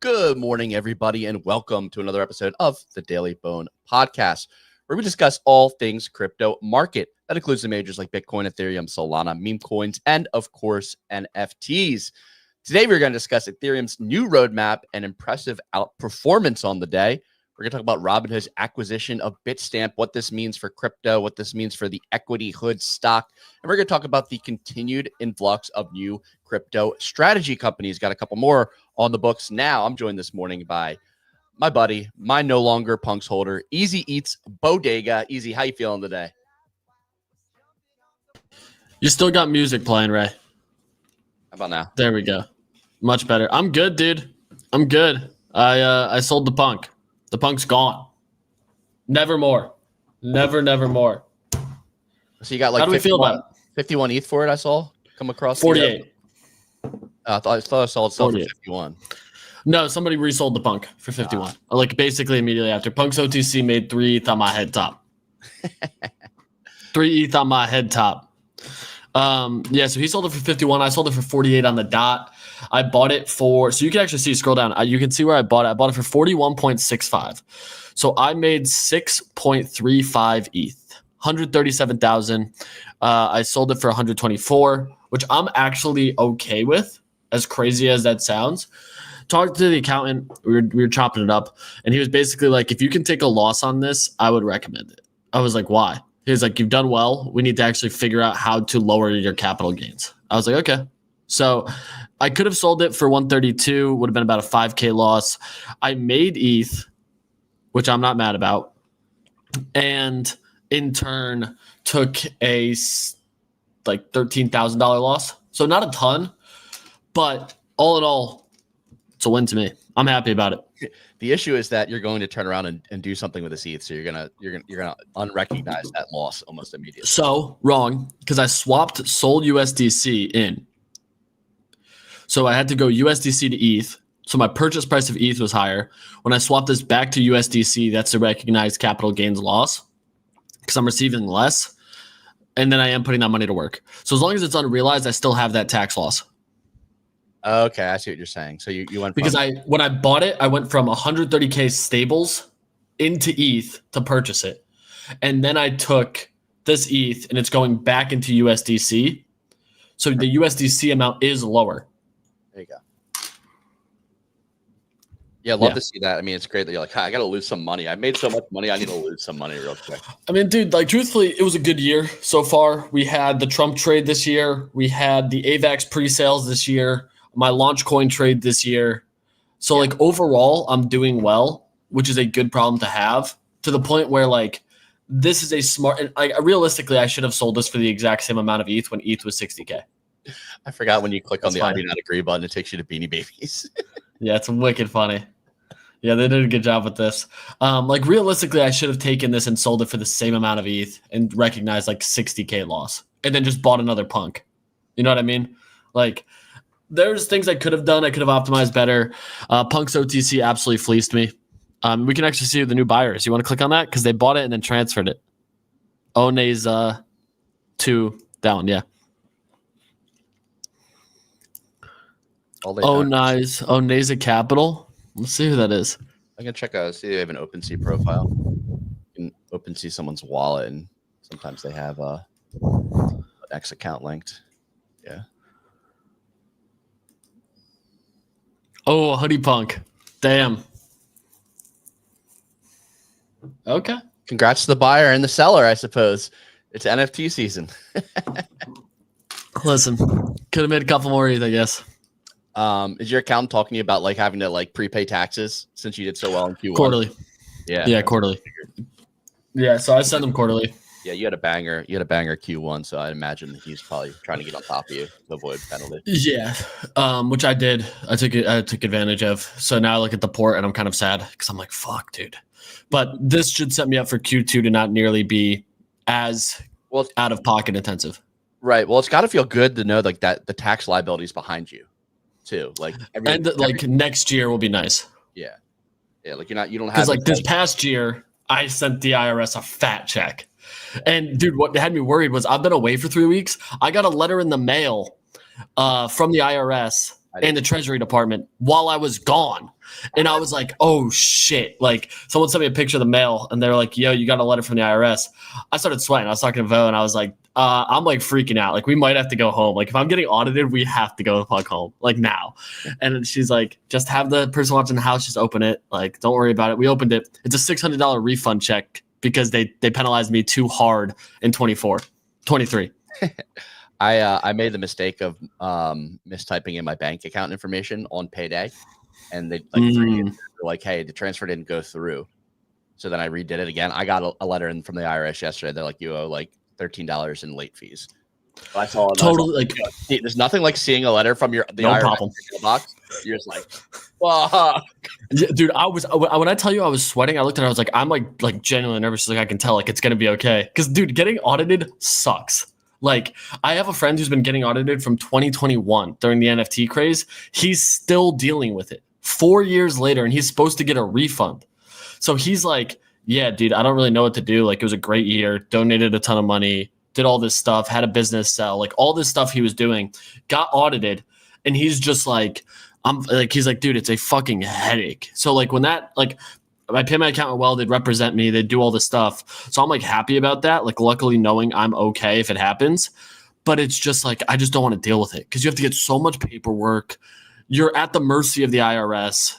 Good morning, everybody, and welcome to another episode of the Daily Bone Podcast, where we discuss all things crypto market. That includes the majors like Bitcoin, Ethereum, Solana, meme coins, and, of course, NFTs. Today, we're going to discuss Ethereum's new roadmap and impressive outperformance on the day. We're going to talk about Robinhood's acquisition of Bitstamp, what this means for crypto, what this means for the equity hood stock. And we're going to talk about the continued influx of new crypto strategy companies. Got a couple more on the books now. I'm joined this morning by my buddy, my no longer punks holder, Easy Eats Bodega. Easy, how you feeling today? You still got music playing, Ray. How about now? There we go. Much better. I'm good, dude. I'm good. I sold the punk. The punk's gone. Never more. Never more. So you got like how do we feel about it? 51 ETH for it, I saw come across. 48. I thought I saw it sell for 51. No, somebody resold the punk for 51. Like basically immediately after. Punk's OTC made 3 ETH on my head top. 3 ETH on my head top. Yeah, so he sold it for 51. I sold it for 48 on the dot. I bought it for, so you can actually see, scroll down. You can see where I bought it. I bought it for 41.65. So I made 6.35 ETH, 137,000. I sold it for 124, which I'm actually okay with, as crazy as that sounds. Talked to the accountant. We were chopping it up. And he was basically like, if you can take a loss on this, I would recommend it. I was like, why? He was like, you've done well. We need to actually figure out how to lower your capital gains. I was like, okay. So I could have sold it for 132, would have been about a 5K loss. I made ETH, which I'm not mad about, and in turn took a like $13,000 loss. So not a ton, but all in all, it's a win to me. I'm happy about it. The issue is that you're going to turn around and do something with this ETH, so you're gonna unrecognize that loss almost immediately. So wrong, because I sold USDC in. So I had to go USDC to ETH. So my purchase price of ETH was higher. When I swapped this back to USDC, that's to recognize capital gains loss because I'm receiving less. And then I am putting that money to work. So as long as it's unrealized, I still have that tax loss. Okay, I see what you're saying. So you went because when I bought it, I went from 130K stables into ETH to purchase it. And then I took this ETH and it's going back into USDC. So the USDC amount is lower. There you go. Yeah, love to see that. I mean, it's great that you're like, I got to lose some money. I made so much money. I need to lose some money real quick. I mean, dude, like truthfully, it was a good year so far. We had the Trump trade this year. We had the AVAX pre-sales this year. My launch coin trade this year. So like overall, I'm doing well, which is a good problem to have, to the point where like this is a smart, and like realistically, I should have sold this for the exact same amount of ETH when ETH was 60K. I forgot when you click on the I do not agree button, it takes you to Beanie Babies. Yeah, it's wicked funny. Yeah, they did a good job with this. Like realistically, I should have taken this and sold it for the same amount of ETH and recognized like 60K loss and then just bought another punk. You know what I mean? Like there's things I could have done. I could have optimized better. Punk's OTC absolutely fleeced me. We can actually see who the new buyer is. You want to click on that? Because they bought it and then transferred it. One's 2 down, yeah. Nice. Capital. Let's see who that is. I can check out, see if they have an OpenSea profile. You can OpenSea someone's wallet, and sometimes they have an X account linked. Yeah. Oh, Hoodie Punk. Damn. Okay. Congrats to the buyer and the seller, I suppose. It's NFT season. Listen, could have made a couple more ETH, I guess. Is your accountant talking to you about like having to like prepay taxes since you did so well in Q1? Quarterly. Yeah, quarterly. Yeah, so I send them quarterly. Yeah, you had a banger Q1, so I imagine he's probably trying to get on top of you to avoid penalty. Yeah, which I did. I took advantage of. So now I look at the port and I'm kind of sad because I'm like, fuck, dude. But this should set me up for Q2 to not nearly be as out of pocket intensive. Right. Well, it's got to feel good to know like that the tax liability is behind you, too. Like next year will be nice. Yeah. Like you don't have because like this past year I sent the IRS a fat check. And dude, what had me worried was I've been away for 3 weeks. I got a letter in the mail from the IRS in the Treasury department while I was gone. And I was like, oh shit. Like someone sent me a picture of the mail and they're like, yo, you got a letter from the IRS. I started sweating. I was talking to Vo and I was like, I'm like freaking out. Like we might have to go home. Like if I'm getting audited, we have to go the fuck home like now. And she's like, just have the person watching the house, just open it. Like, don't worry about it. We opened it. It's a $600 refund check because they penalized me too hard in 23. I made the mistake of mistyping in my bank account information on payday, and they were like, "Hey, the transfer didn't go through." So then I redid it again. I got a letter in from the IRS yesterday. They're like, "You owe like $13 in late fees." So I saw totally like, there's nothing like seeing a letter from the no IRS problem. box. You're just like, "Fuck." Yeah, dude, when I tell you I was sweating, I looked at it, I was like, I'm like genuinely nervous. Like I can tell, like it's gonna be okay. Because dude, getting audited sucks. Like, I have a friend who's been getting audited from 2021 during the NFT craze. He's still dealing with it 4 years later, and he's supposed to get a refund. So he's like, yeah, dude, I don't really know what to do. Like, it was a great year, donated a ton of money, did all this stuff, had a business sell, like all this stuff he was doing, got audited, and he's just like, he's like, dude, it's a fucking headache. So like when that, like, I pay my accountant well, they'd represent me, they'd do all this stuff. So I'm like happy about that. Like luckily knowing I'm okay if it happens, but it's just like, I just don't want to deal with it because you have to get so much paperwork. You're at the mercy of the IRS.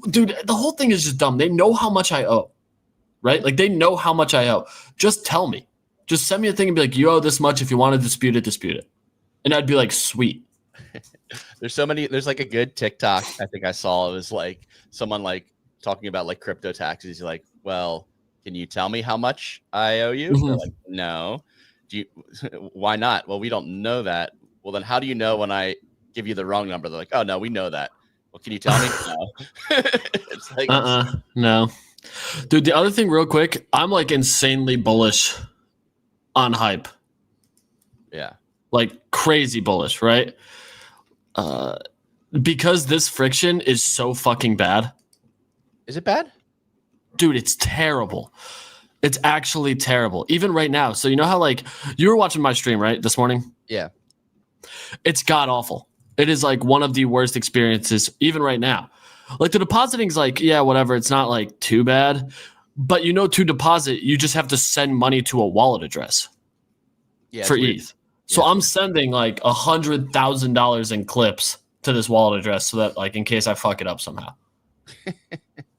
Dude, the whole thing is just dumb. They know how much I owe, right? Like they know how much I owe. Just tell me. Just send me a thing and be like, you owe this much. If you want to dispute it. And I'd be like, sweet. There's like a good TikTok I think I saw. It was like someone like talking about like crypto taxes. You're like, well, can you tell me how much I owe you? They're like, no. Why not? Well, we don't know that. Well, then how do you know when I give you the wrong number? They're like, oh no, we know that. Well, can you tell me? No. It's like, no. Dude, the other thing real quick, I'm like insanely bullish on hype. Yeah. Like crazy bullish, right? Because this friction is so fucking bad. Is it bad? Dude, it's terrible. It's actually terrible. Even right now. So you know how like you were watching my stream, right? This morning? Yeah. It's god awful. It is like one of the worst experiences even right now. Like the depositing's like, yeah, whatever. It's not like too bad. But you know, to deposit, you just have to send money to a wallet address for ETH. So I'm sending like $100,000 in clips to this wallet address so that like in case I fuck it up somehow.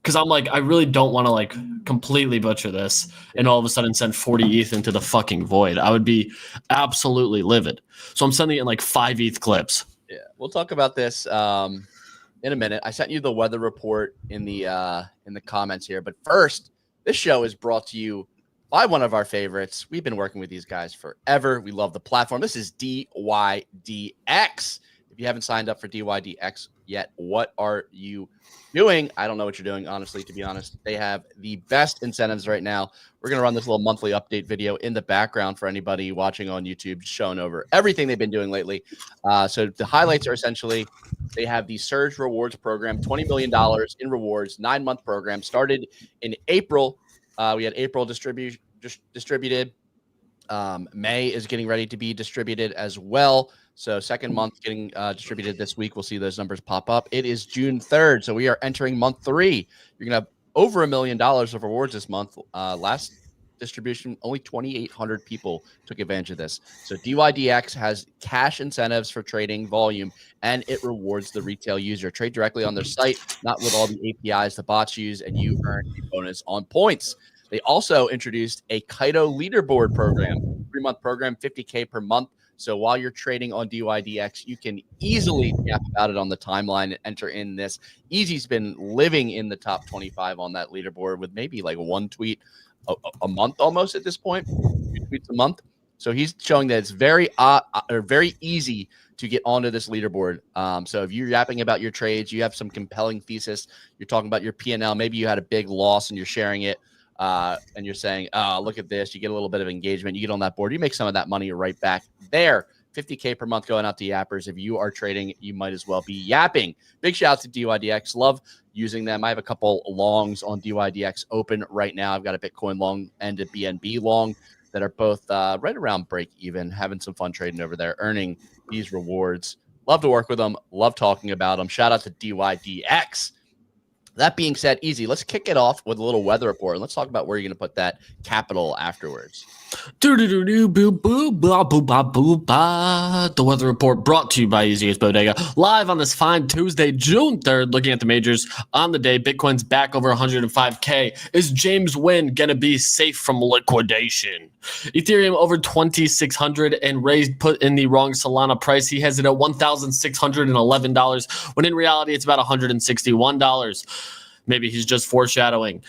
Because I'm like, I really don't want to like completely butcher this and all of a sudden send 40 ETH into the fucking void. I would be absolutely livid. So I'm sending it in like 5 ETH clips. Yeah, we'll talk about this in a minute. I sent you the weather report in the comments here, but first, this show is brought to you by one of our favorites. We've been working with these guys forever. We love the platform. This is DYDX. If you haven't signed up for DYDX yet, what are you doing? I don't know what you're doing, honestly, to be honest. They have the best incentives right now. We're going to run this little monthly update video in the background for anybody watching on YouTube, showing over everything they've been doing lately. So the highlights are essentially they have the Surge Rewards program, $20 million in rewards, 9-month program, started in April. We had April distributed. May is getting ready to be distributed as well. So second month getting distributed this week. We'll see those numbers pop up. It is June 3rd. So we are entering month 3. You're going to have over $1 million of rewards this month. Last distribution, only 2,800 people took advantage of this. So DYDX has cash incentives for trading volume, and it rewards the retail user. Trade directly on their site, not with all the APIs the bots use, and you earn a bonus on points. They also introduced a Kaido leaderboard program, 3-month program, $50K per month. So while you're trading on DYDX, you can easily yap about it on the timeline and enter in this. Easy's been living in the top 25 on that leaderboard with maybe like one tweet a month almost at this point, 2 tweets a month. So he's showing that it's very easy to get onto this leaderboard. So if you're yapping about your trades, you have some compelling thesis, you're talking about your P&L, maybe you had a big loss and you're sharing it. And you're saying, oh, look at this. You get a little bit of engagement. You get on that board. You make some of that money right back there. $50K per month going out to yappers. If you are trading, you might as well be yapping. Big shout out to DYDX. Love using them. I have a couple longs on DYDX open right now. I've got a Bitcoin long and a BNB long that are both right around break even, having some fun trading over there, earning these rewards. Love to work with them. Love talking about them. Shout out to DYDX. That being said, Easy, let's kick it off with a little weather report, and let's talk about where you're going to put that capital afterwards. The weather report brought to you by Easy as Bodega. Live on this fine Tuesday, June 3rd, looking at the majors on the day. Bitcoin's back over 105K. Is James Wynn going to be safe from liquidation? Ethereum over 2,600 and put in the wrong Solana price. He has it at $1,611 when in reality it's about $161. Maybe he's just foreshadowing.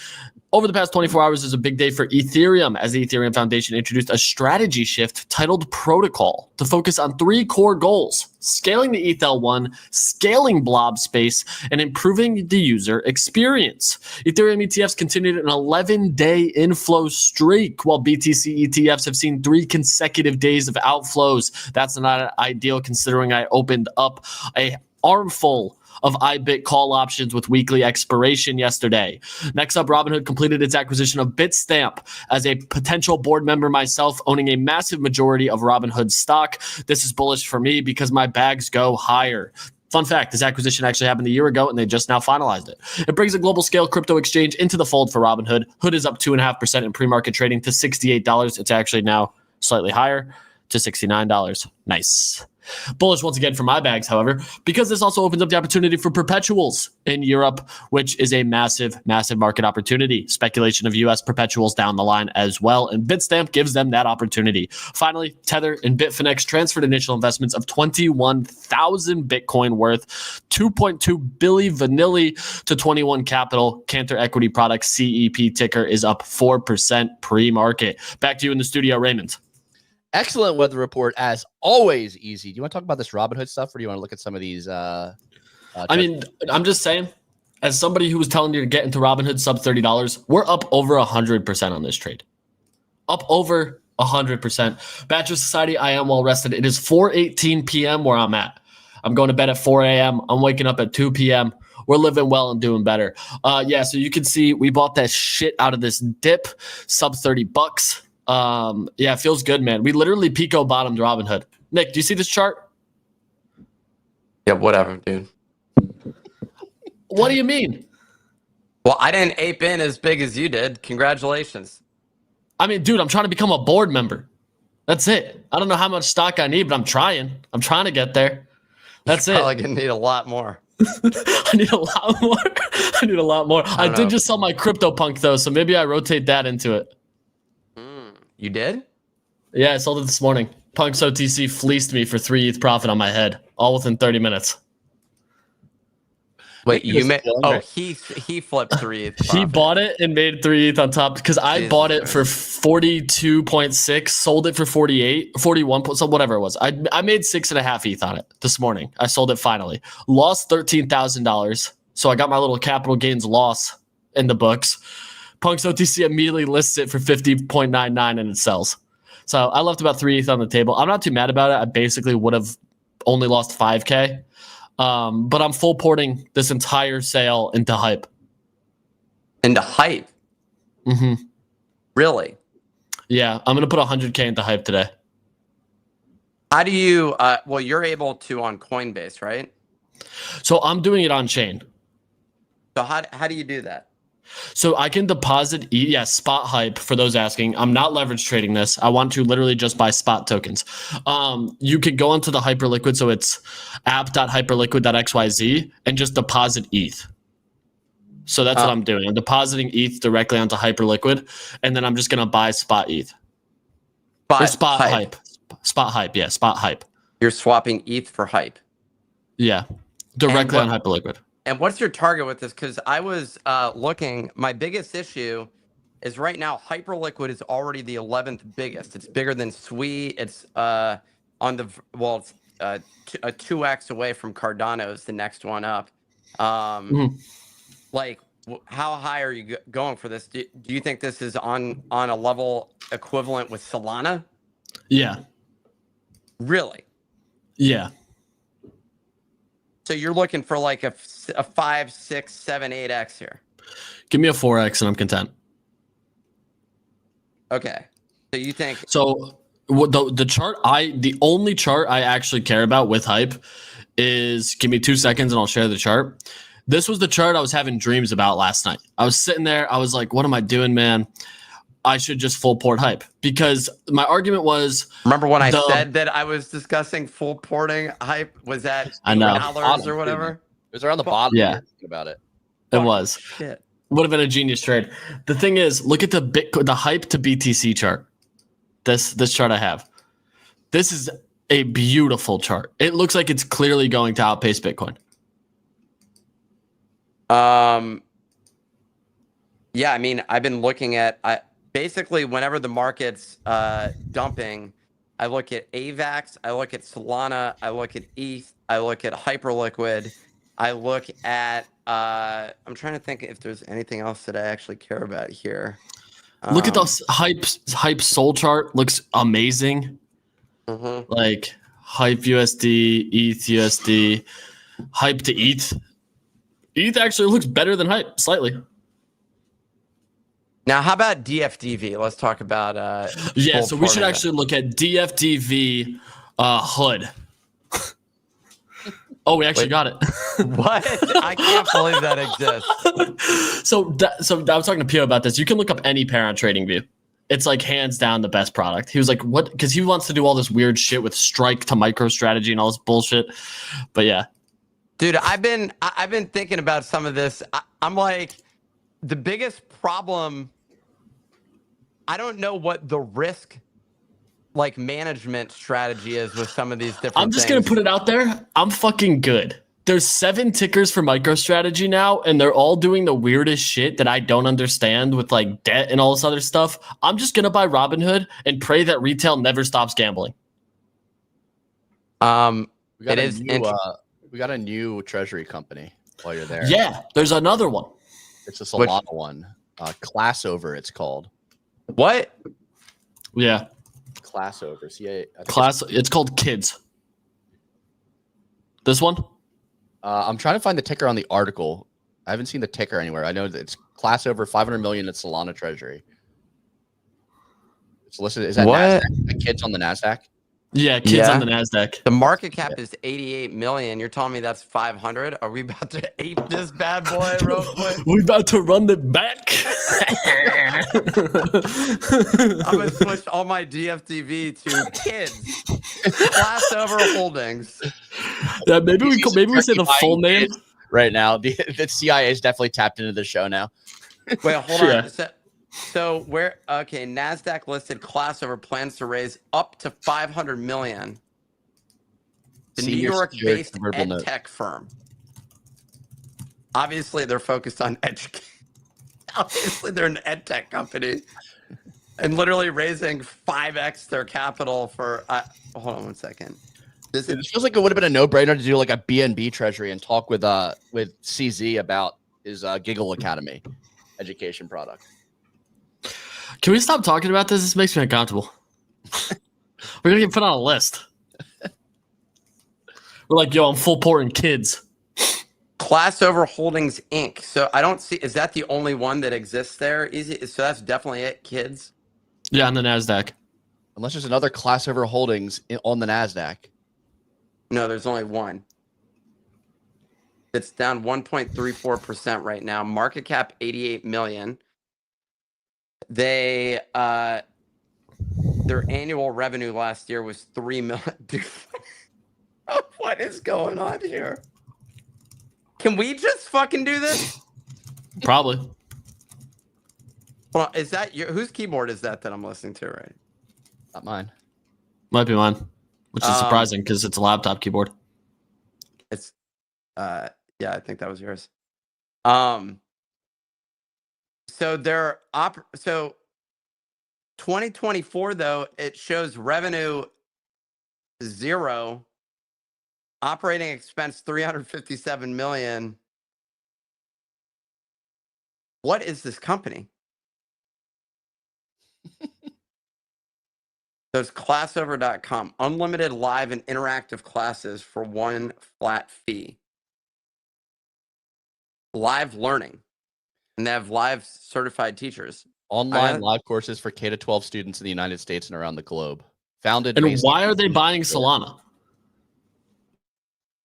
Over the past 24 hours is a big day for Ethereum as the Ethereum Foundation introduced a strategy shift titled Protocol to focus on 3 core goals: scaling the ETH-L1, scaling blob space, and improving the user experience. Ethereum ETFs continued an 11-day inflow streak, while BTC ETFs have seen 3 consecutive days of outflows. That's not ideal considering I opened up a armful of IBIT call options with weekly expiration yesterday. Next up, Robinhood completed its acquisition of Bitstamp. As a potential board member myself, owning a massive majority of Robinhood stock, this is bullish for me because my bags go higher. Fun fact, this acquisition actually happened a year ago, and they just now finalized it. It brings a global scale crypto exchange into the fold for Robinhood. Hood is up 2.5% in pre-market trading to $68. It's actually now slightly higher to $69. Nice. Bullish once again for my bags, however, because this also opens up the opportunity for perpetuals in Europe, which is a massive, massive market opportunity. Speculation of U.S. perpetuals down the line as well, and Bitstamp gives them that opportunity. Finally, Tether and Bitfinex transferred initial investments of 21,000 Bitcoin worth, 2.2 billion vanilli to 21 Capital. Cantor Equity Products CEP ticker is up 4% pre-market. Back to you in the studio, Raymond. Excellent weather report as always, Easy. Do you want to talk about this Robinhood stuff, or do you want to look at some of these? I mean, I'm just saying, as somebody who was telling you to get into Robinhood sub $30, we're up over 100% on this trade. Up over 100%. Bachelor Society, I am well rested. It is 4:18 p.m. where I'm at. I'm going to bed at 4 a.m. I'm waking up at 2 p.m. We're living well and doing better. Yeah, so you can see we bought that shit out of this dip, sub $30. Yeah, it feels good, man. We literally Pico bottomed Robinhood. Nick, do you see this chart? Yeah, whatever, dude. What do you mean? Well, I didn't ape in as big as you did. Congratulations. I mean, dude, I'm trying to become a board member. That's it. I don't know how much stock I need, but I'm trying. I'm trying to get there. That's it. Probably gonna need a lot more. I need a lot more. I need a lot more. I did just sell my CryptoPunk though, so maybe I rotate that into it. You did? Yeah, I sold it this morning. Punk's OTC fleeced me for 3 ETH profit on my head, all within 30 minutes. Wait, you made? Oh, he flipped 3 ETH. He bought it and made 3 ETH on top because I bought it for 42.6, sold it for 48, 41, so whatever it was. I made 6.5 ETH on it this morning. I sold it finally. Lost $13,000, so I got my little capital gains loss in the books. Punk's OTC immediately lists it for 50.99 and it sells. So I left about 3 ETH on the table. I'm not too mad about it. I basically would have only lost 5K. But I'm full porting this entire sale into Hype. Into Hype? Mm-hmm. Really? Yeah, I'm going to put 100K into Hype today. How do you, well, you're able to on Coinbase, right? So I'm doing it on chain. So how do you do that? So I can deposit, spot Hype for those asking. I'm not leverage trading this. I want to literally just buy spot tokens. You could go onto the Hyperliquid, so it's app.hyperliquid.xyz and just deposit ETH. So that's what I'm doing. I'm depositing ETH directly onto Hyperliquid, and then I'm just going to buy spot ETH. Spot Hype. Spot Hype, yeah, spot Hype. You're swapping ETH for Hype? Yeah, directly on Hyperliquid. And what's your target with this? Because I was looking, my biggest issue is right now Hyperliquid is already the 11th biggest. It's bigger than SWE. It's it's a 2x away from Cardano's, the next one up. Like, how high are you going for this? Do you think this is on a level equivalent with Solana? Yeah. Really? Yeah. So you're looking for like a 5, 6, 7, 8x here. Give me a 4x and I'm content. Okay. So you think? So the chart the only chart I actually care about with Hype is, give me 2 seconds and I'll share the chart. This was the chart I was having dreams about last night. I was sitting there. I was like, what am I doing, man? I should just full port hype, because my argument was. Remember when I said that I was discussing full porting hype? Was that $2 or whatever? It was around the bottom. Yeah, about it. It was. Shit. Would have been a genius trade. The thing is, look at the hype to BTC chart. This chart I have. This is a beautiful chart. It looks like it's clearly going to outpace Bitcoin. Yeah, I mean, I've been looking at basically whenever the market's dumping, I look at AVAX, I look at Solana, I look at ETH, I look at Hyperliquid, I look at I'm trying to think if there's anything else that I actually care about here. Look at those hype soul chart. Looks amazing. Like hype USD, ETH USD, hype to ETH. ETH actually looks better than hype slightly. Now, how about DFDV? Let's talk about yeah, so we should actually look at DFDV HUD. Oh, we actually got it. What? I can't believe that exists. So I was talking to Pio about this. You can look up any pair on TradingView. It's like hands down the best product. He was like, what? Because he wants to do all this weird shit with strike to MicroStrategy and all this bullshit. But yeah. Dude, I've been thinking about some of this. I'm like, the biggest problem, I don't know what the risk like management strategy is with some of these different I'm just going to put it out there. I'm fucking good. There's 7 tickers for MicroStrategy now, and they're all doing the weirdest shit that I don't understand with like debt and all this other stuff. I'm just going to buy Robinhood and pray that retail never stops gambling. We got a new Treasury company while you're there. Yeah, there's another one. It's a Solana one. Classover, it's called. What? Yeah. Classover. It's called KIDZ. This one? I'm trying to find the ticker on the article. I haven't seen the ticker anywhere. I know that it's Classover 500 million at Solana Treasury. It's listed. Is that what? NASDAQ? KIDZ on the NASDAQ? Yeah, KIDZ on the NASDAQ. The market cap is 88 million. You're telling me that's 500? Are we about to ape this bad boy real quick? We about to run it back. I'm going to switch all my DFDV to KIDZ. Classover Holdings. Yeah, maybe we say the full name. Right now, the CIA is definitely tapped into the show now. Wait, hold on. So where? Okay, NASDAQ listed Classover plans to raise up to 500 million. The New York-based ed tech firm. Obviously, they're focused on education. Obviously, they're an ed tech company, and literally raising 5x their capital for. Hold on one second. It feels like it would have been a no-brainer to do like a BNB Treasury and talk with CZ about his Giggle Academy education product. Can we stop talking about this? This makes me uncomfortable. We're gonna get put on a list. We're like, yo, I'm full porting KIDZ. Classover Holdings Inc. So I don't see. Is that the only one that exists there? So that's definitely it, KIDZ. Yeah, on the NASDAQ. Unless there's another Classover Holdings on the NASDAQ. No, there's only one. It's down 1.34% right now. Market cap 88 million. They their annual revenue last year was 3 million. Dude, what is going on here? Can we just fucking do this? Probably. Well, is that whose keyboard is that I'm listening to right? Not mine. Might be mine, which is surprising because it's a laptop keyboard. It's yeah, I think that was yours. So so 2024 though, it shows revenue 0, operating expense 357 million. What is this company? There's classover.com, unlimited live and interactive classes for one flat fee. Live learning. And they have live certified teachers. Online live courses for K-12 students in the United States and around the globe. Founded. And why are they buying Solana?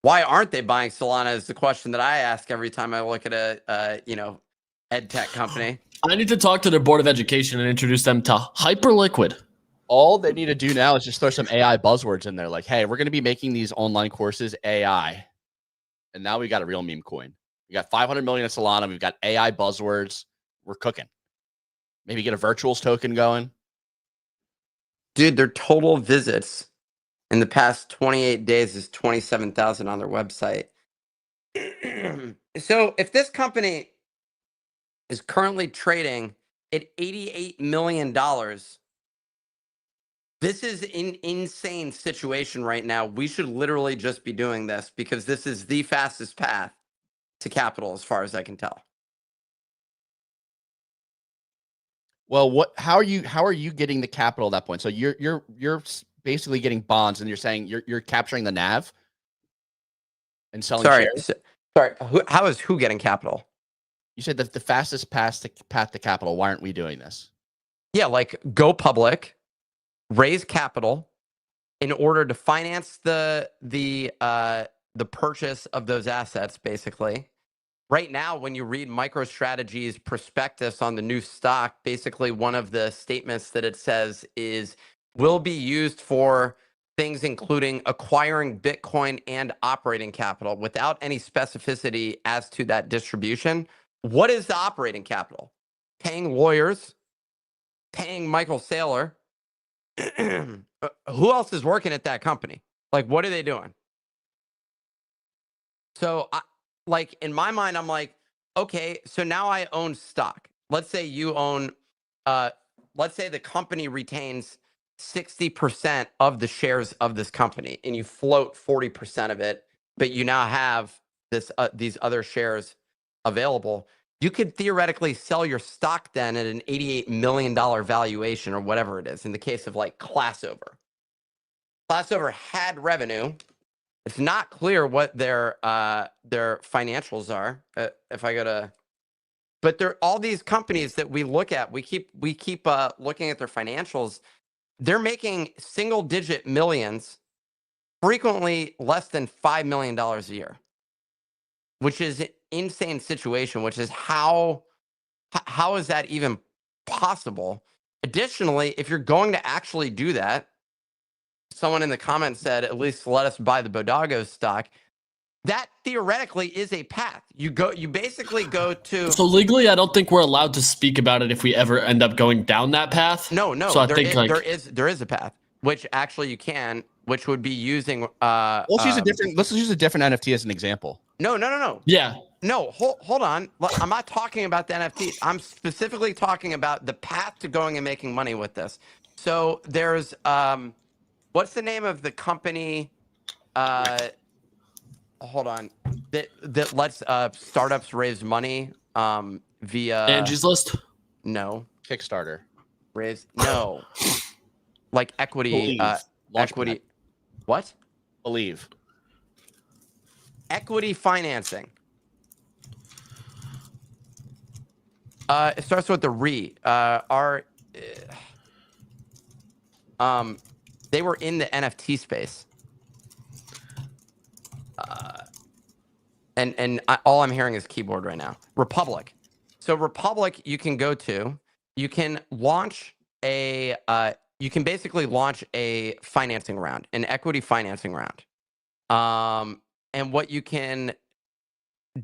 Why aren't they buying Solana is the question that I ask every time I look at a ed tech company. I need to talk to their board of education and introduce them to Hyperliquid. All they need to do now is just throw some AI buzzwords in there. Like, hey, we're going to be making these online courses AI. And now we got a real meme coin. We got 500 million in Solana. We've got AI buzzwords. We're cooking. Maybe get a virtuals token going. Dude, their total visits in the past 28 days is 27,000 on their website. So if this company is currently trading at $88 million, this is an insane situation right now. We should literally just be doing this because this is the fastest path to capital as far as I can tell. Well, how are you getting the capital at that point? So you're basically getting bonds, and you're saying you're capturing the NAV and selling shares? Sorry, how is who getting capital? You said that the fastest path to capital. Why aren't we doing this? Yeah, like go public, raise capital in order to finance the purchase of those assets, basically. Right now, when you read MicroStrategy's prospectus on the new stock, basically one of the statements that it says is will be used for things including acquiring Bitcoin and operating capital without any specificity as to that distribution. What is the operating capital? Paying lawyers, paying Michael Saylor. Who else is working at that company? Like, what are they doing? So, like, in my mind, I'm like, okay, so now I own stock. Let's say you own, let's say the company retains 60% of the shares of this company and you float 40% of it, but you now have these other shares available. You could theoretically sell your stock then at an $88 million valuation or whatever it is in the case of like Classover. Classover had revenue. It's not clear what their financials are. If I go to, but they're all these companies that we look at. We keep looking at their financials. They're making single-digit millions, frequently less than $5 million a year, which is an insane situation. Which is how is that even possible? Additionally, if you're going to actually do that. Someone in the comments said, at least let us buy the Bodago stock. That theoretically is a path. You basically go to. So legally, I don't think we're allowed to speak about it if we ever end up going down that path. No. So I think there is a path, which actually you can, which would be using. Let's use a different NFT as an example. No. Yeah. No, hold on. I'm not talking about the NFT. I'm specifically talking about the path to going and making money with this. So there's what's the name of the company? Hold on. That lets startups raise money via Angie's List? No. Kickstarter. No. Like equity. Equity. What? Believe. Equity financing. It starts with the re. They were in the NFT space. All I'm hearing is keyboard right now. Republic. So Republic, you can go to. You can launch a. You can basically launch a financing round, an equity financing round. And what you can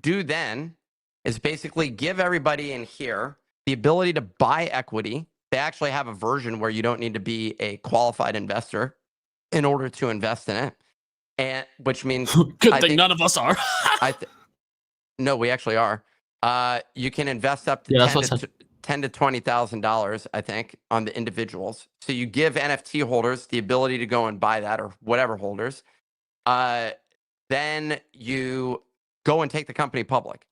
do then is basically give everybody in here the ability to buy equity. They actually have a version where you don't need to be a qualified investor in order to invest in it. And which means good thing none of us are. No, we actually are. You can invest up to $10,000 to $20,000, I think, on the individuals. So you give NFT holders the ability to go and buy that, or whatever holders. Then you go and take the company public.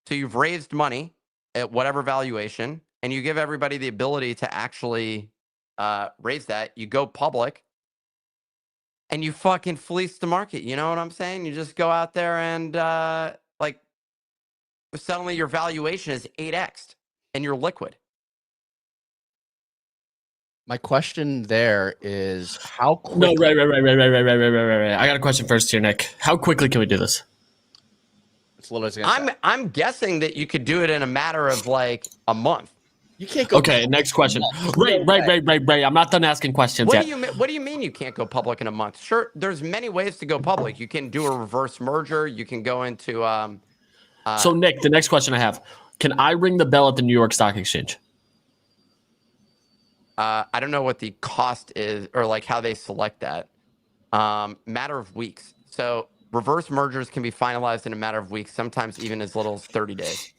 So you've raised money at whatever valuation, and you give everybody the ability to actually raise that. You go public. And you fucking fleece the market. You know what I'm saying? You just go out there and like suddenly your valuation is 8x and you're liquid. My question there is how No, quickly. right. I got a question first here, Nick. How quickly can we do this? It's literally gonna say. I'm guessing that you could do it in a matter of like a month. You can't go. Okay, next question. Right. I'm not done asking questions What yet. do you mean you can't go public in a month? Sure, there's many ways to go public. You can do a reverse merger. You can go into So, Nick, the next question I have: can I ring the bell at the New York Stock Exchange? I don't know what the cost is or like how they select that. Matter of weeks. So reverse mergers can be finalized in a matter of weeks, sometimes even as little as 30 days.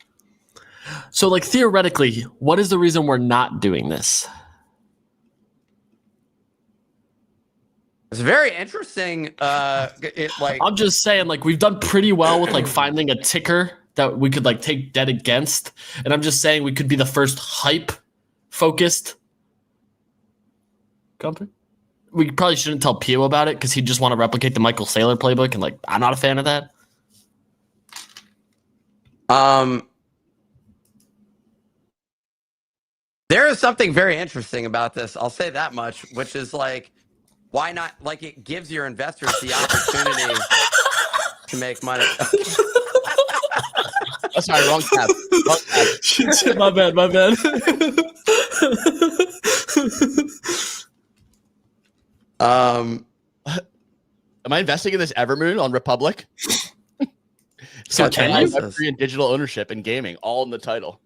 So, like, theoretically, what is the reason we're not doing this? It's very interesting. I'm just saying, like, we've done pretty well with like finding a ticker that we could like take debt against, and I'm just saying we could be the first hype focused company. We probably shouldn't tell Pio about it because he'd just want to replicate the Michael Saylor playbook, and like I'm not a fan of that. There is something very interesting about this. I'll say that much, which is like, why not? Like, it gives your investors the opportunity to make money. Oh, sorry, wrong tab. Shit, my bad. Am I investing in this Evermoon on Republic? So Got can AI, you? Web3 and digital ownership and gaming all in the title.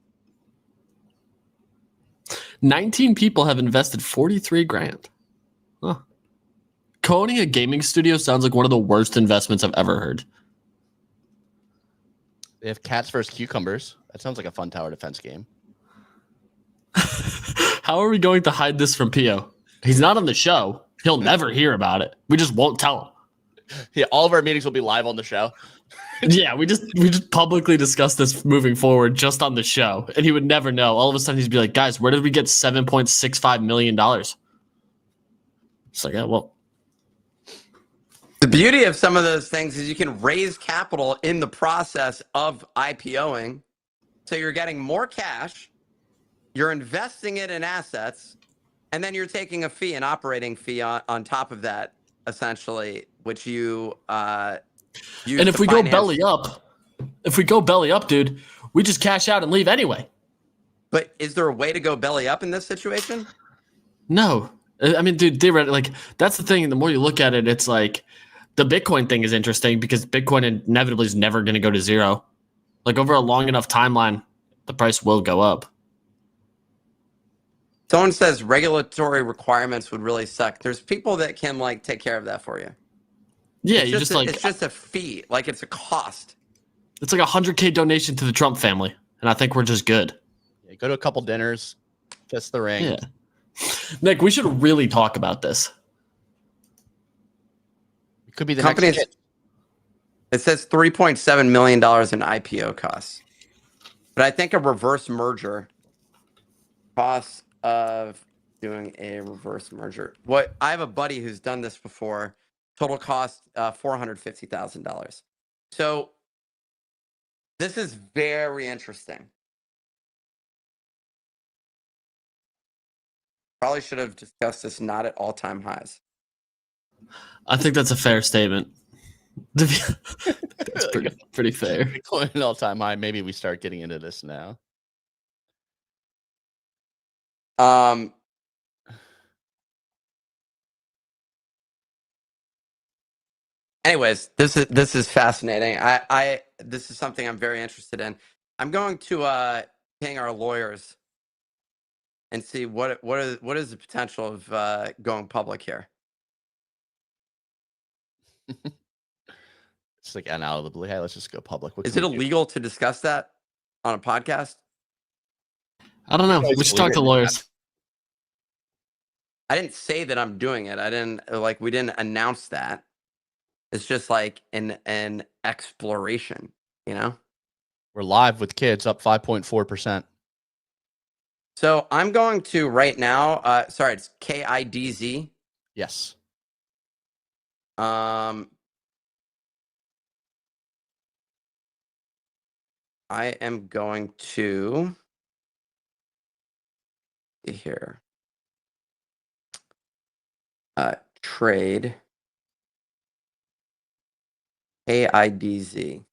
19 people have invested 43 grand. Huh. Co-owning a gaming studio sounds like one of the worst investments I've ever heard. They have cats versus cucumbers. That sounds like a fun tower defense game. How are we going to hide this from Pio? He's not on the show. He'll never hear about it. We just won't tell him. Yeah, all of our meetings will be live on the show. Yeah, we just publicly discuss this moving forward just on the show, and he would never know. All of a sudden, he'd be like, "Guys, where did we get $7.65 million?" It's like, yeah, well, The beauty of some of those things is you can raise capital in the process of IPOing. So you're getting more cash, you're investing it in assets, and then you're taking a fee, an operating fee on top of that, essentially, which you use. and if we go belly up, dude, we just cash out and leave anyway. But is there a way to go belly up in this situation? No, I mean, dude, like that's the thing. And the more you look at it, it's like the Bitcoin thing is interesting because Bitcoin inevitably is never going to go to zero. Like over a long enough timeline, the price will go up. Someone says regulatory requirements would really suck. There's people that can like take care of that for you. Yeah, It's you just like it's just a fee, like it's a cost. it's like $100K donation to the Trump family, and I think we're just good. Yeah, go to a couple dinners, kiss the ring. Yeah, Nick, we should really talk about this. It could be the Companies. next hit. It says $3.7 million in IPO costs, but I think a reverse merger costs of doing a reverse merger. What I have a buddy who's done this before. Total cost $450,000. So this is very interesting. Probably should have discussed this not at all-time highs. I think that's a fair statement. That's pretty fair. Bitcoin all-time high. Maybe we start getting into this now. Anyways, this is fascinating. This is something I'm very interested in. I'm going to ping our lawyers and see what is the potential of going public here. It's like out of the blue. Hey, let's just go public. Is it illegal to discuss that on a podcast? I don't know. We should talk to lawyers. I didn't say that I'm doing it. I didn't we didn't announce that. It's just like an exploration, you know? We're live with kids up 5.4%. So I'm going to right now, sorry, it's KIDZ. Yes. I am going to see here. Trade KIDZ.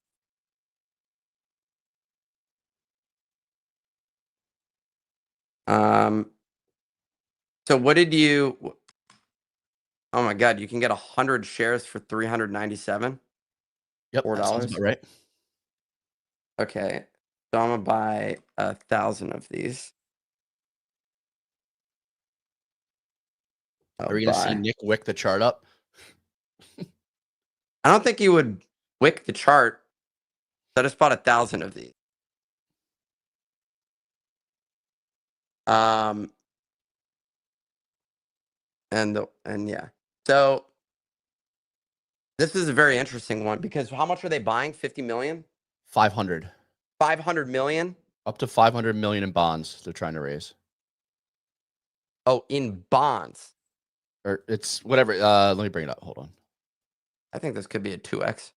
So what did you? Oh my God, you can get 100 shares for 397. Yep, that sounds $4. about right. Okay, so I'm gonna buy 1,000 of these. Are we gonna see Nick wick the chart up? I don't think you would wick the chart. So I just bought 1,000 of these. And yeah. So this is a very interesting one because how much are they buying? 50 million? 500. 500 million? Up to 500 million in bonds they're trying to raise. Oh, in bonds. Or it's whatever. Let me bring it up. Hold on. I think this could be a 2x.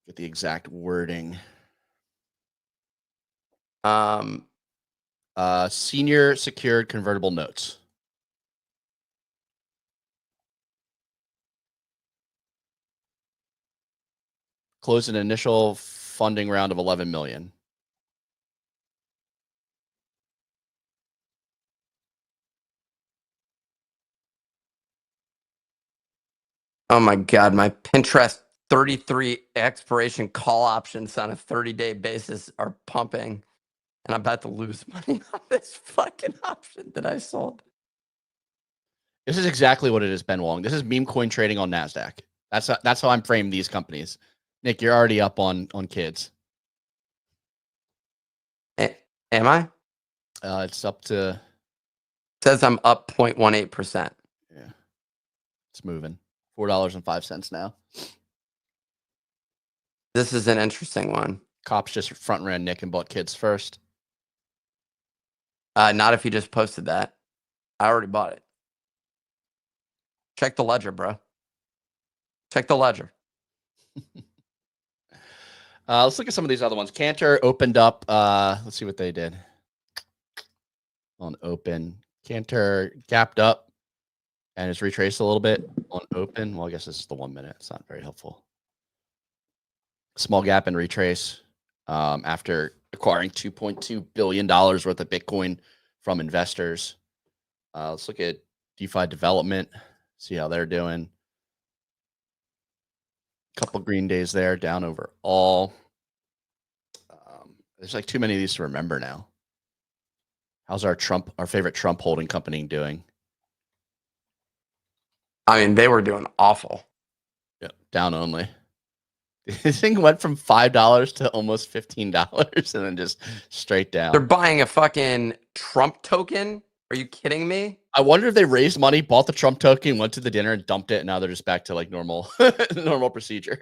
Get the exact wording. Senior secured convertible notes. Closed an initial funding round of 11 million. Oh my God, my Pinterest 33 expiration call options on a 30-day basis are pumping. And I'm about to lose money on this fucking option that I sold. This is exactly what it is, Ben Wong. This is meme coin trading on NASDAQ. That's how I'm framing these companies. Nick, you're already up on KIDZ. Am I? It's up to... It says I'm up 0.18%. Yeah. It's moving. $4.05 now. This is an interesting one. Cops just front ran Nick and bought KIDZ first. Not if you just posted that. I already bought it. Check the ledger, bro. Check the ledger. Let's look at some of these other ones. Cantor opened up. Let's see what they did on open. Cantor gapped up and it's retraced a little bit on open. Well, I guess this is the 1 minute. It's not very helpful. Small gap and retrace after acquiring $2.2 billion worth of Bitcoin from investors. Let's look at DeFi development, see how they're doing. Couple green days there, down overall. There's like too many of these to remember now. How's our favorite Trump holding company doing? I mean, they were doing awful. Yeah, down only. This thing went from $5 to almost $15 and then just straight down. They're buying a fucking Trump token? Are you kidding me? I wonder if they raised money, bought the Trump token, went to the dinner and dumped it, and now they're just back to like normal normal procedure.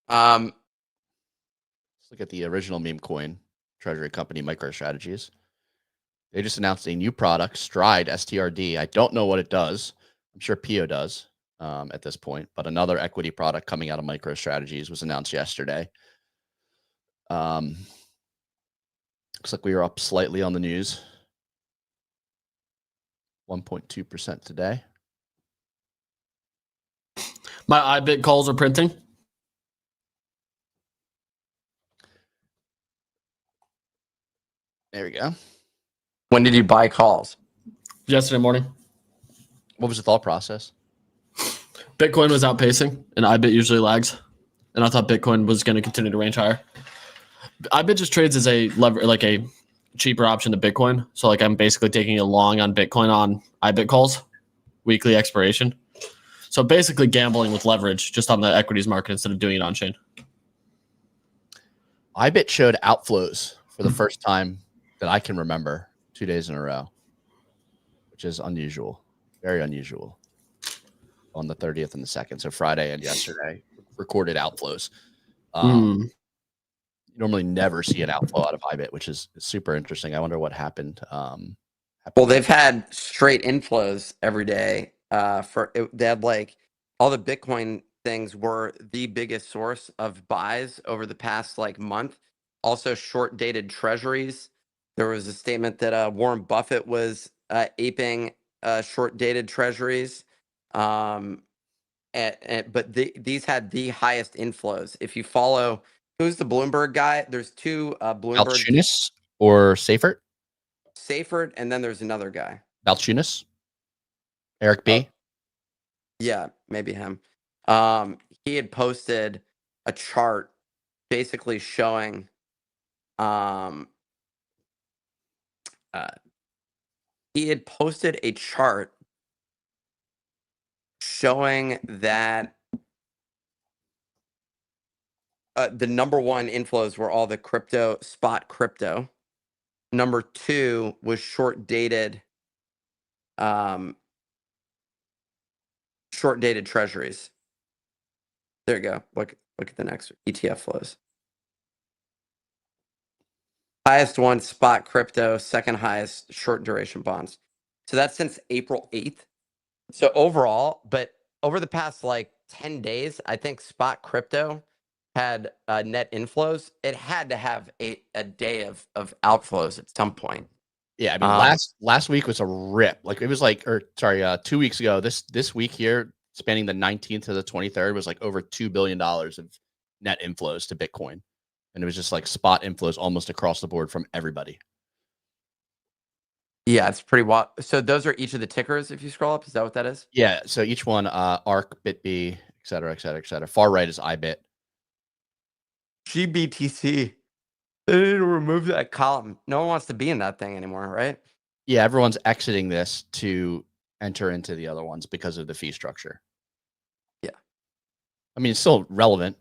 Let's look at the original meme coin treasury company, MicroStrategies. They just announced a new product, Stride STRD. I don't know what it does. I'm sure Pio does at this point, but another equity product coming out of MicroStrategies was announced yesterday. Looks like we are up slightly on the news. 1.2% today. My IBIT calls are printing. There we go. When did you buy calls? Yesterday morning. What was the thought process? Bitcoin was outpacing, and IBIT usually lags. And I thought Bitcoin was going to continue to range higher. IBIT just trades as a a cheaper option to Bitcoin. So like I'm basically taking a long on Bitcoin on IBIT calls, weekly expiration. So basically gambling with leverage just on the equities market instead of doing it on chain. IBIT showed outflows for the first time that I can remember 2 days in a row, which is unusual, very unusual. On the 30th and the 2nd, so Friday and yesterday, recorded outflows. You normally never see an outflow out of IBIT, which is super interesting. I wonder what happened. Well, they've had straight inflows every day. They had like all the Bitcoin things were the biggest source of buys over the past like month. Also, short dated treasuries There was a statement that Warren Buffett was aping short-dated treasuries. But these had the highest inflows. If you follow, who's the Bloomberg guy? There's two Bloomberg. Balchunas or Seyfert? Seyfert, and then there's another guy. Balchunas? Eric B? Yeah, maybe him. He had posted a chart basically showing he had posted a chart showing that the number one inflows were all the spot crypto. Number two was short dated treasuries. There you go. Look at the next ETF flows. Highest one, spot crypto. Second highest, short duration bonds. So that's since April 8th. So overall, but over the past like 10 days, I think spot crypto had net inflows. It had to have a day of outflows at some point. Yeah, I mean, last week was a rip. Like it was like, 2 weeks ago. This week here, spanning the 19th to the 23rd, was like over $2 billion of net inflows to Bitcoin, and it was just like spot inflows almost across the board from everybody. Yeah, it's pretty wild. So those are each of the tickers. If you scroll up, is that what that is? Yeah. So each one, ARC, BitB, et cetera, et cetera, et cetera. Far right is IBIT. GBTC. They need to remove that column. No one wants to be in that thing anymore, right? Yeah, everyone's exiting this to enter into the other ones because of the fee structure. Yeah. I mean, it's still relevant.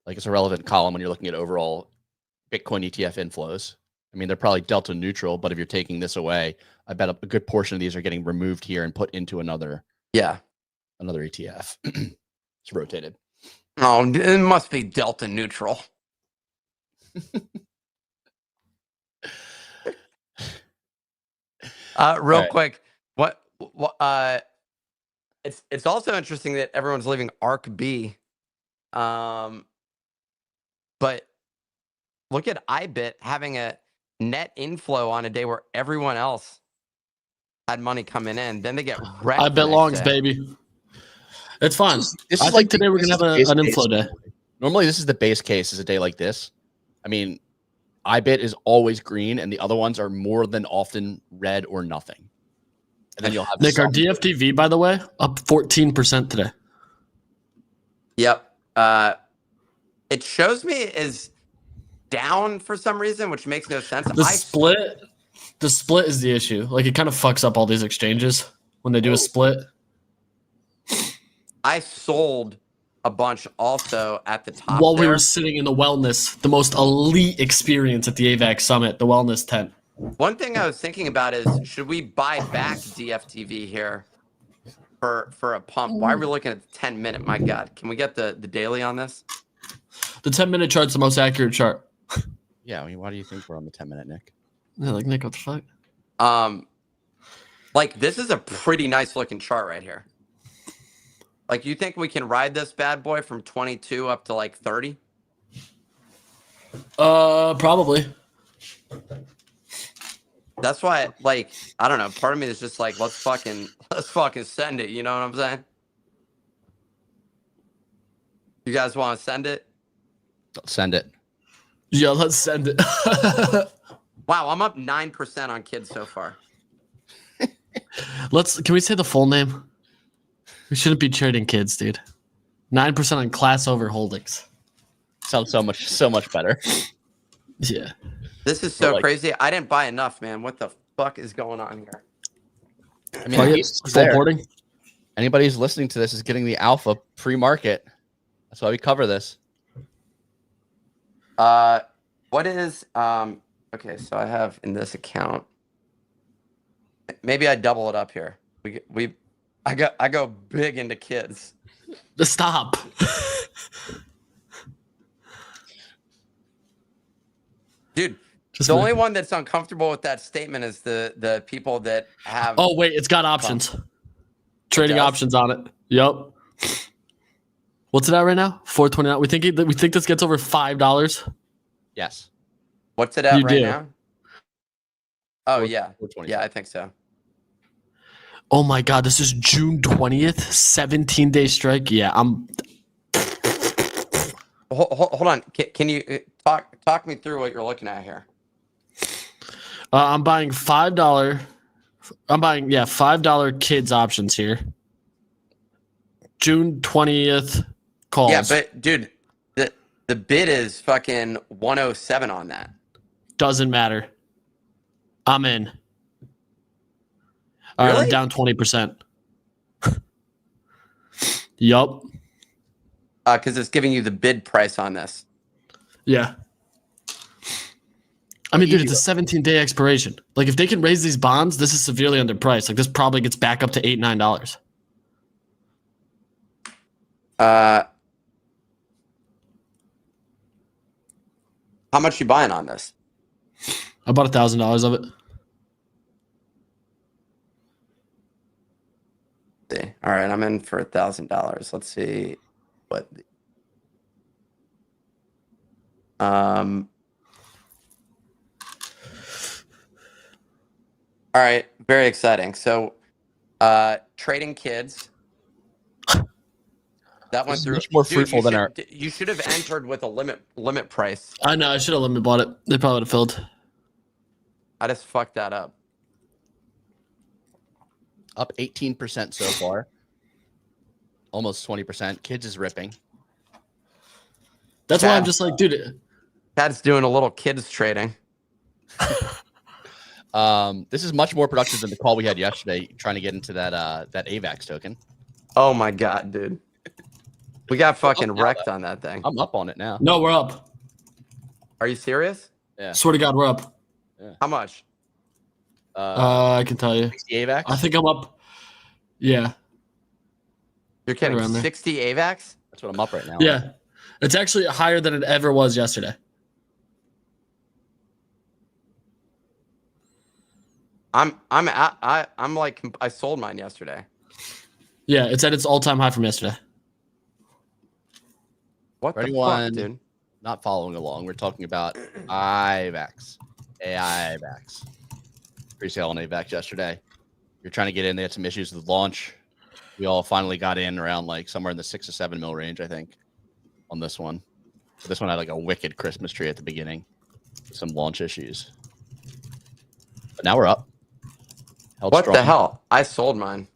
Like it's a relevant column when you're looking at overall Bitcoin ETF inflows. I mean, they're probably delta neutral, but if you're taking this away, I bet a good portion of these are getting removed here and put into another ETF. It's rotated. Oh, it must be delta neutral. Real quick, what it's also interesting that everyone's leaving ARC B. But look at IBIT having a net inflow on a day where everyone else had money coming in. Then they get wrecked. IBIT longs, baby. It's fine. This I is think today we're gonna have an inflow day. Normally, this is the base case. Is a day like this. I mean, IBIT is always green, and the other ones are more than often red or nothing. And then you'll have Nick, our DFTV, by the way, up 14% today. Yep. It shows me is down for some reason, which makes no sense. The split is the issue. Like it kind of fucks up all these exchanges when they do a split. I sold a bunch also at the top while there. We were sitting in the wellness, the most elite experience at the AVAX summit, the wellness tent. One thing I was thinking about is, should we buy back DFTV here for a pump? Why are we looking at the 10-minute? My God, can we get the daily on this? The 10-minute chart's the most accurate chart. Yeah, I mean, why do you think we're on the 10-minute, Nick? Yeah, like Nick, what the fuck? Like this is a pretty nice looking chart right here. Like, you think we can ride this bad boy from 22 up to like 30? Probably. That's why, like, I don't know. Part of me is just like, let's fucking send it. You know what I'm saying? You guys want to send it? Let's send it. Yeah, let's send it. Wow, I'm up 9% on KIDZ so far. Can we say the full name? We shouldn't be trading KIDZ, dude. 9% on Classover holdings. Sounds so much better. Yeah. This is so crazy. I didn't buy enough, man. What the fuck is going on here? I mean, anybody who's listening to this is getting the alpha pre-market. That's why we cover this. What is okay, so I have in this account. Maybe I double it up here. I go big into KIDZ. Stop. Dude, the only one that's uncomfortable with that statement is the people that have. Oh wait, it's got options. Trading options on it. Yep. What's it at right now? 429. We think this gets over $5. Yes. What's it at right now? Oh, Or- yeah. or 27. Yeah, I think so. Oh my God, this is June 20th, 17-day strike. Yeah, Hold on. Can you talk me through what you're looking at here? I'm buying $5. I'm buying $5 kids options here. June 20th calls. Yeah, but dude, the bid is fucking 107 on that. Doesn't matter. I'm in. All right, Really? I'm down 20%. Yup. Because it's giving you the bid price on this. Yeah. I mean, dude, it's a 17-day expiration. Like, if they can raise these bonds, this is severely underpriced. Like, this probably gets back up to $8, $9. How much you buying on this? I bought $1,000 of it. See. All right, I'm in for $1,000. Let's see what. All right, very exciting. So, trading kids. That went through. Much more fruitful than our. You should have entered with a limit price. I know. I should have let me bought it. They probably would have filled. I just fucked that up. Up 18% so far. Almost 20%. Kids is ripping. That's why I'm just like, dude. Dad's doing a little kids trading. This is much more productive than the call we had yesterday, trying to get into that AVAX token. Oh my God, dude. We got fucking wrecked on that thing. I'm up on it now. No, we're up. Are you serious? Yeah. Swear to God, we're up. How much? I can tell you. 60 AVAX? I think I'm up. Yeah. You're kidding. Around there. 60 AVAX? That's what I'm up right now. Yeah. It's actually higher than it ever was yesterday. I'm like, I sold mine yesterday. Yeah, it's at its all-time high from yesterday. What For the anyone fuck, dude? not following along, we're talking about IVAX. AIVAX. Pre-sale on AVAX yesterday. You're trying to get in. They had some issues with launch. We all finally got in around like somewhere in the 6 or 7 mil range, I think, on this one. This one had like a wicked Christmas tree at the beginning. Some launch issues. But now we're up. Held What strong. the hell? I sold mine.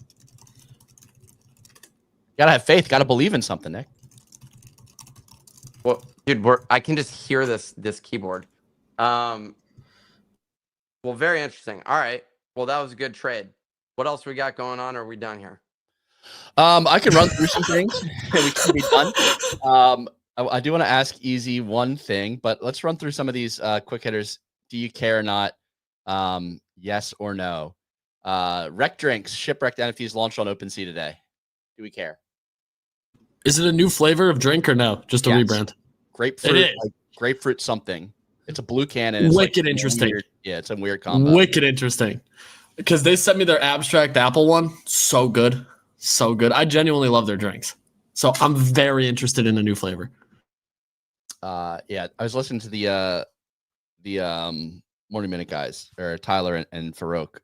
Gotta have faith. Gotta believe in something, Nick. Well, dude, I can just hear this keyboard. Well, very interesting. All right. Well, that was a good trade. What else we got going on? Or are we done here? I can run through some things and we can be done. I do want to ask Easy one thing, but let's run through some of these quick hitters. Do you care or not? Yes or no? Wreck Drinks, Shipwrecked NFTs launched on OpenSea today. Do we care? Is it a new flavor of drink or no? Just a Yes. rebrand? Grapefruit, It is. like grapefruit something. It's a blue can and it's Wicked like interesting. Weird, yeah, it's a weird combo. Wicked interesting. Because they sent me their abstract apple one. So good. So good. I genuinely love their drinks. So I'm very interested in a new flavor. Yeah, I was listening to the Morning Minute guys, or Tyler and Farouk.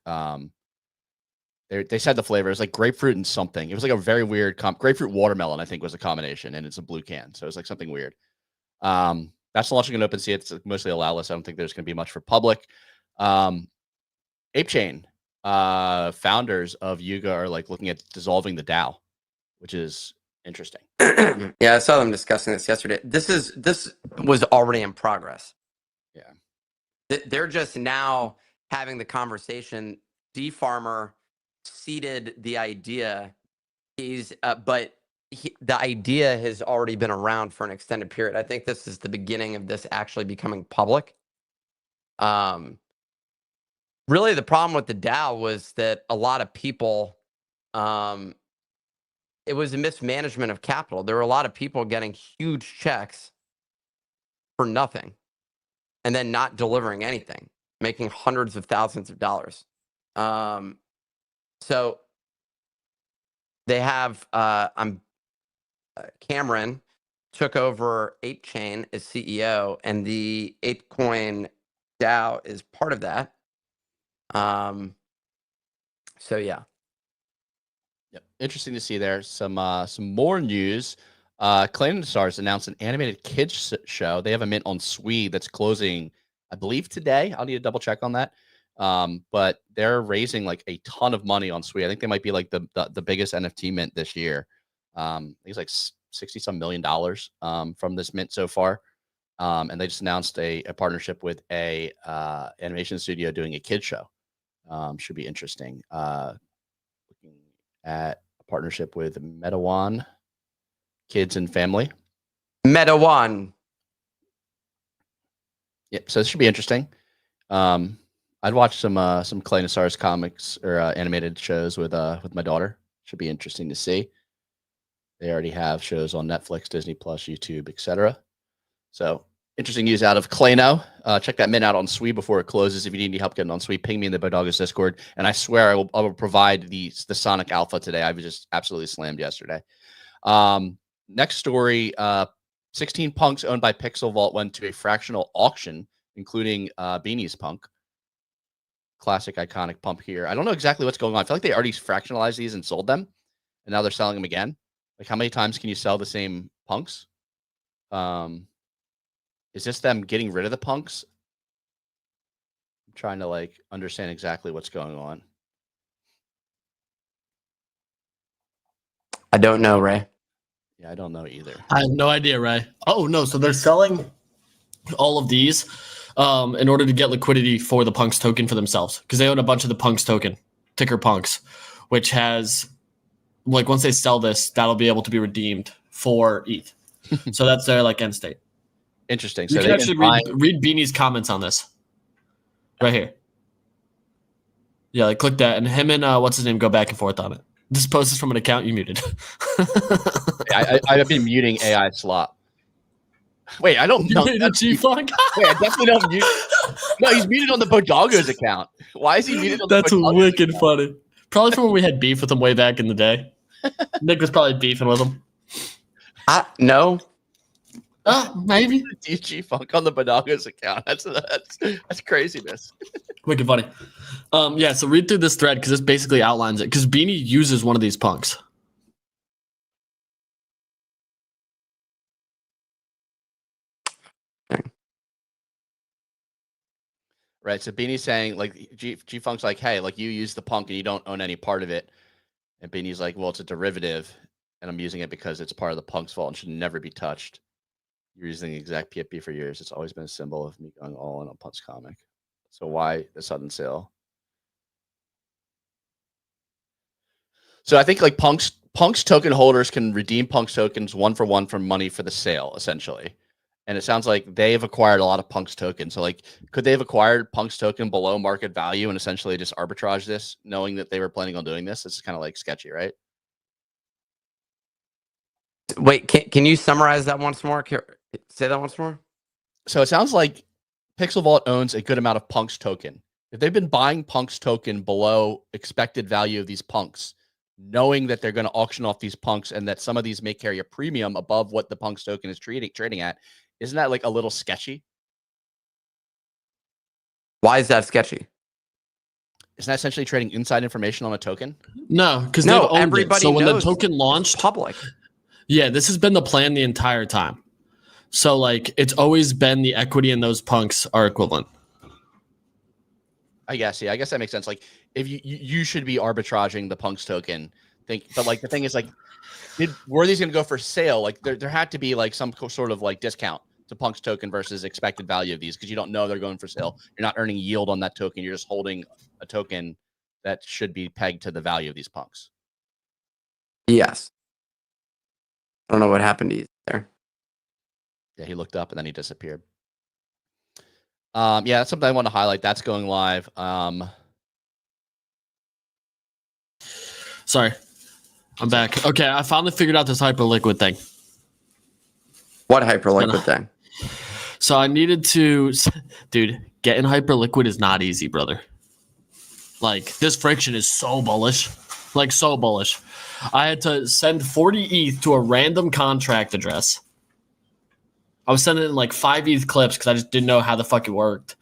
They said the flavor is like grapefruit and something. It was like a very weird grapefruit watermelon, I think, was a combination, and it's a blue can, so it's like something weird. That's launching an OpenSea. It's mostly allow-less. I don't think there's going to be much for public. ApeChain founders of Yuga are like looking at dissolving the DAO, which is interesting. Yeah, I saw them discussing this yesterday. This was already in progress. Yeah. They're just now having the conversation. D-Farmer seeded the idea. The idea has already been around for an extended period. I think this is the beginning of this actually becoming public. Really, the problem with the DAO was that a lot of people, it was a mismanagement of capital. There were a lot of people getting huge checks for nothing and then not delivering anything, making hundreds of thousands of dollars. So they have, Cameron took over ApeChain as CEO, and the ApeCoin DAO is part of that. So yeah. Yep. Interesting to see there. Some more news. Claynosaurz announced an animated kids show. They have a mint on Sui that's closing, I believe, today. I'll need to double check on that. But they're raising like a ton of money on Sui. I think they might be like the biggest NFT mint this year. I think it's like $60-some million from this mint so far. And they just announced a partnership with a animation studio doing a kid show. Should be interesting. Looking at a partnership with Metawan Kids and Family. Metawan. Yep. So this should be interesting. I'd watch some Claynosaurz comics or animated shows with my daughter. Should be interesting to see. They already have shows on Netflix, Disney Plus, YouTube, etc. So interesting news out of Clayno. Check that mint out on Sui before it closes. If you need any help getting on Sui, ping me in the Bodoggers Discord, and I swear I will provide the Sonic Alpha today. I was just absolutely slammed yesterday. Next story: 16 punks owned by Pixel Vault went to a fractional auction, including Beanie's Punk. Classic, iconic pump here. I don't know exactly what's going on. I feel like they already fractionalized these and sold them, and now they're selling them again. Like, how many times can you sell the same punks? Is this them getting rid of the punks? I'm trying to like understand exactly what's going on. I don't know, Ray. Yeah, I don't know either. I have no idea, Ray. Oh, no. So they're selling all of these in order to get liquidity for the punks token for themselves, because they own a bunch of the punks token, ticker punks, which has, like, once they sell this, that'll be able to be redeemed for ETH. So that's their like end state. Interesting. You So can actually read Beanie's comments on this right here. Yeah, like click that, and him and what's his name go back and forth on it. This post is from an account you muted. I've been muting AI slot. Wait, I don't know. Wait, I definitely don't mute. No, he's muted on the Bodoggers account. Why is he muted on the That's Bodoggers wicked account? funny. Probably from when we had beef with him way back in the day. Nick was probably beefing with him. No. Maybe. DG Funk on the Bodoggers account. That's craziness. Wicked funny. Yeah, so read through this thread because this basically outlines it. Because Beanie uses one of these punks. Right. So Beanie's saying, like, G Funk's like, hey, like, you use the punk and you don't own any part of it. And Beanie's like, well, it's a derivative, and I'm using it because it's part of the punk's vault and should never be touched. You're using the exact PFP for years. It's always been a symbol of me going all in on Punk's comic. So why the sudden sale? So I think like Punk's token holders can redeem Punk's tokens 1-for-1 from money for the sale, essentially. And it sounds like they've acquired a lot of Punk's tokens. So like, could they have acquired Punk's token below market value and essentially just arbitrage this, knowing that they were planning on doing this? It's kind of like sketchy, right? Wait, can you summarize that once more? Say that once more. So it sounds like Pixel Vault owns a good amount of Punk's token. If they've been buying Punk's token below expected value of these punks, knowing that they're going to auction off these punks and that some of these may carry a premium above what the Punk's token is trading at, isn't that like a little sketchy? Why is that sketchy? Isn't that essentially trading inside information on a token? No, because No, they've owned everybody it. So when the knows token launched, public. yeah, this has been the plan the entire time. So like, it's always been the equity in those punks are equivalent. I guess, yeah, I guess that makes sense. Like, if you should be arbitraging the Punk's token, but like the thing is, like, were these going to go for sale? Like, there had to be like some sort of like discount to Punk's token versus expected value of these, because you don't know they're going for sale. You're not earning yield on that token. You're just holding a token that should be pegged to the value of these punks. Yes. I don't know what happened to you there. Yeah, he looked up and then he disappeared. Yeah, that's something I want to highlight. That's going live. Sorry, I'm back. Okay, I finally figured out this Hyperliquid thing. What Hyperliquid thing? So I needed to, dude, getting Hyperliquid is not easy, brother. Like, this friction is so bullish. Like, so bullish. I had to send 40 ETH to a random contract address. I was sending in like 5 ETH clips because I just didn't know how the fuck it worked.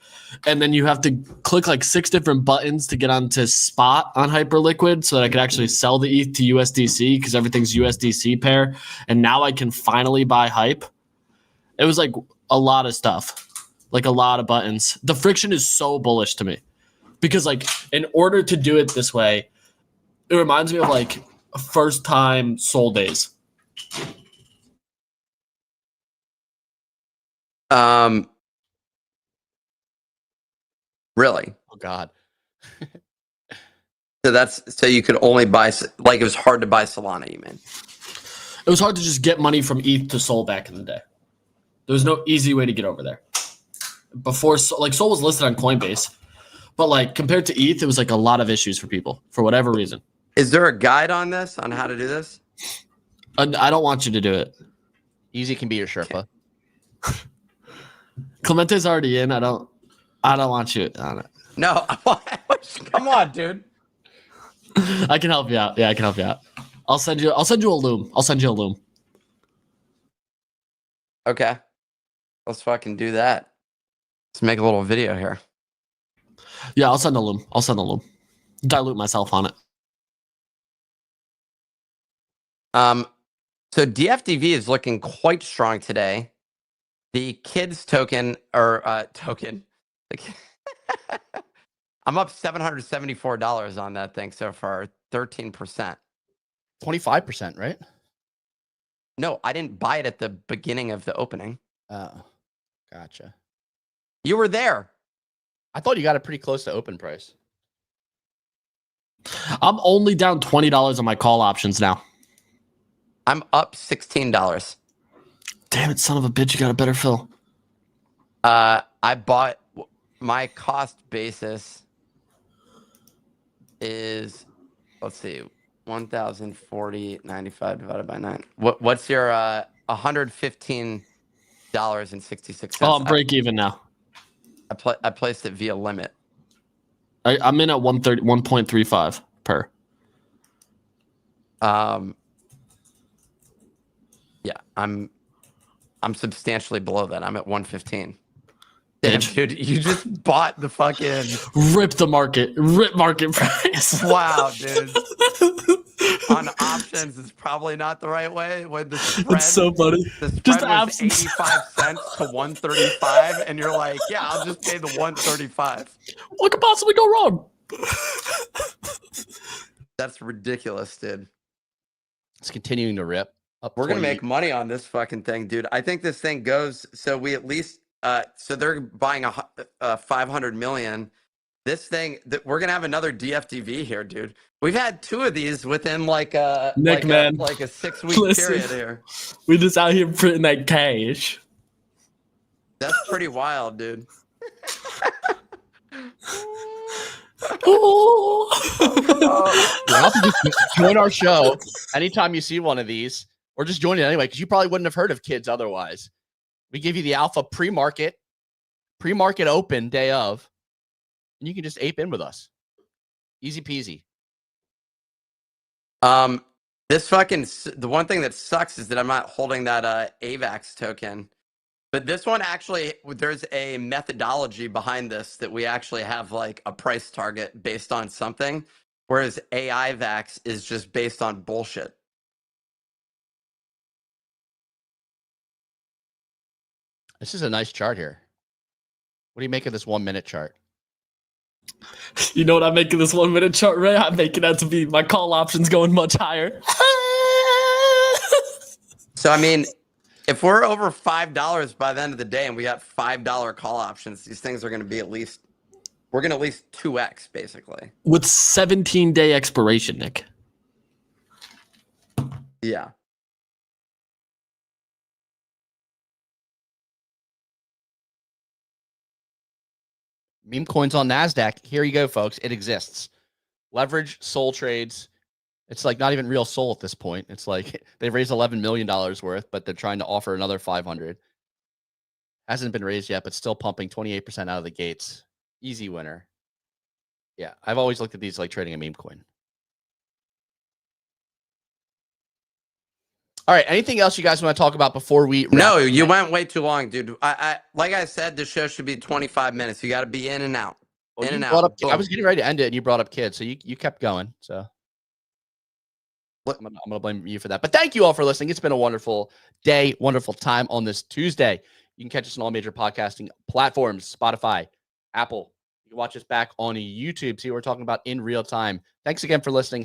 And then you have to click like 6 different buttons to get onto spot on Hyperliquid so that I could actually sell the ETH to USDC because everything's USDC pair. And now I can finally buy Hype. It was like a lot of stuff, like a lot of buttons. The friction is so bullish to me because like in order to do it this way, it reminds me of like first time Sol days. Really? Oh God. So you could only buy, like, it was hard to buy Solana, you mean? It was hard to just get money from ETH to Sol back in the day. There was no easy way to get over there. Before, like, Sol was listed on Coinbase, but like compared to ETH, it was like a lot of issues for people for whatever reason. Is there a guide on this, on how to do this? I don't want you to do it. Easy can be your Sherpa. Clemente's already in. I don't want you on it. No, come on, dude. I can help you out. Yeah, I can help you out. I'll send you a loom. I'll send you a loom. Okay. Let's fucking do that. Let's make a little video here. Yeah, I'll send a loom. Dilute myself on it. So DFDV is looking quite strong today. The KIDZ token I'm up $774 on that thing so far, 13%. 25%, right? No, I didn't buy it at the beginning of the opening. Oh, gotcha. You were there. I thought you got it pretty close to open price. I'm only down $20 on my call options now. I'm up $16. Damn it, son of a bitch! You got a better fill. I bought, my cost basis is, let's see, 1,040.95 divided by 9. What's your $115.66? Oh, I'm break even now. I placed it via limit. I'm in at 1.35 per. Yeah, I'm substantially below that. I'm at 115. Damn, dude, you just bought the fucking rip market price. Wow, dude. On options is probably not the right way. When the spread, it's so funny. The spread Just was 85 cents to 135, and you're like, yeah, I'll just pay the 135. What could possibly go wrong? That's ridiculous, dude. It's continuing to rip. We're gonna make money on this fucking thing, dude. I think this thing goes. So we at least. So they're buying a 500 million. This thing that we're gonna have another DFDV here, dude. We've had 2 of these within like a Nick, man. Like a 6-week period here. We just out here printing that cash. That's pretty wild, dude. You'll have to just join our show anytime you see one of these, or just join it anyway, because you probably wouldn't have heard of KIDZ otherwise. We give you the alpha pre-market open day of, and you can just ape in with us. Easy peasy. The one thing that sucks is that I'm not holding that AVAX token. But this one actually, there's a methodology behind this that we actually have like a price target based on something, whereas AIVAX is just based on bullshit. This is a nice chart here. What do you make of this 1 minute chart? You know what I'm making this 1 minute chart, Ray? I'm making that to be my call options going much higher. So, I mean, if we're over $5 by the end of the day and we got $5 call options, these things are going to be we're going to at least 2x basically. With 17-day expiration, Nick. Yeah. Meme coins on NASDAQ. Here you go, folks. It exists. Leverage Sol trades. It's like not even real Sol at this point. It's like they've raised $11 million worth, but they're trying to offer another 500. Hasn't been raised yet, but still pumping 28% out of the gates. Easy winner. Yeah, I've always looked at these like trading a meme coin. All right. Anything else you guys want to talk about before we wrap? No, you went way too long, dude. I like I said, the show should be 25 minutes. You got to be in and out. Well, in you and brought out. up, I was getting ready to end it, and you brought up kids, so you kept going. So I'm gonna blame you for that. But thank you all for listening. It's been a wonderful day, wonderful time on this Tuesday. You can catch us on all major podcasting platforms: Spotify, Apple. You can watch us back on YouTube. See what we're talking about in real time. Thanks again for listening.